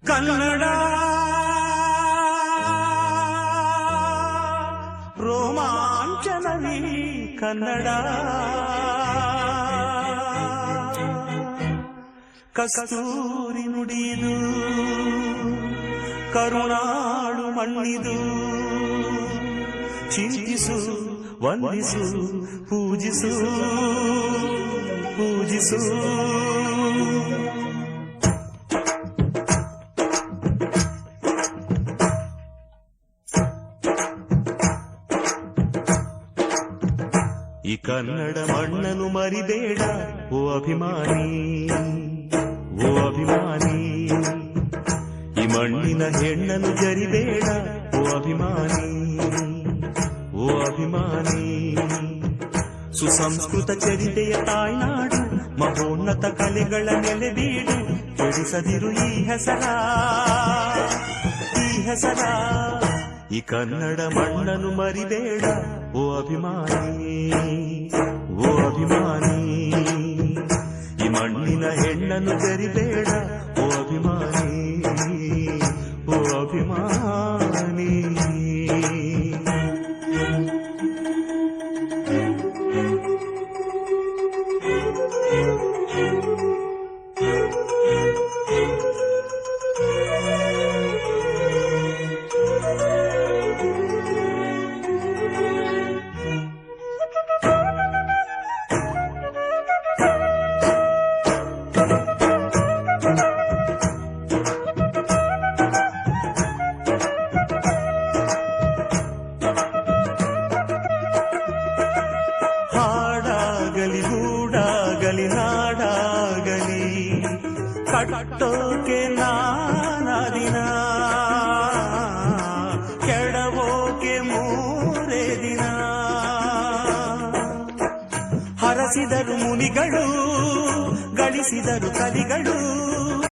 ಕನ್ನಡ ರೋಮಾಂಚನವೀ ಕನ್ನಡ ಕಸ್ತೂರಿ ನುಡಿದು ಕರುಣಾಳು ಮಣ್ಣಿದು ಚಿಂತಿಸು ವಂದಿಸು ಪೂಜಿಸು ಪೂಜಿಸು ಈ ಕನ್ನಡ ಮಣ್ಣನ್ನು ಮರಿಬೇಡ ಓ ಅಭಿಮಾನಿ, ಓ ಅಭಿಮಾನಿ. ಈ ಮಣ್ಣಿನ ಹೆಣ್ಣನ್ನು ಜರಿಬೇಡ ಓ ಅಭಿಮಾನಿ, ಓ ಅಭಿಮಾನಿ. ಸುಸಂಸ್ಕೃತ ಚರಿತೆಯ ತಾಯ್ನಾಡು, ಮಹೋನ್ನತ ಕಲೆಗಳ ನೆಲೆಬೀಡು. ಕೆಡಿಸದಿರು ಈ ಹೆಸರ, ಈ ಹೆಸರ. ಈ ಕನ್ನಡ ಮಣ್ಣನ್ನು ಮರಿಬೇಡ ಓ ಅಭಿಮಾನಿ, ಓ ಅಭಿಮಾನಿ. ಈ ಮಣ್ಣಿನ ಹೆಣ್ಣನ್ನು ಜರಿಬೇಡ ಓ ಅಭಿಮಾನಿ, ಓ ಅಭಿಮಾನಿ. ಹಾಡಾಗಲಿ ಗೂಡಾಗಲಿ ನಾಡಾಗಲಿ ಕಟ್ಟೋಕೆ ನಾನದಿನ, ಕೆಡವೋಕೆ ಮೂರೇ ದಿನ. ಹರಸಿದರು ಮುನಿಗಳು, ಗಳಿಸಿದರು ಕಲಿಗಳು.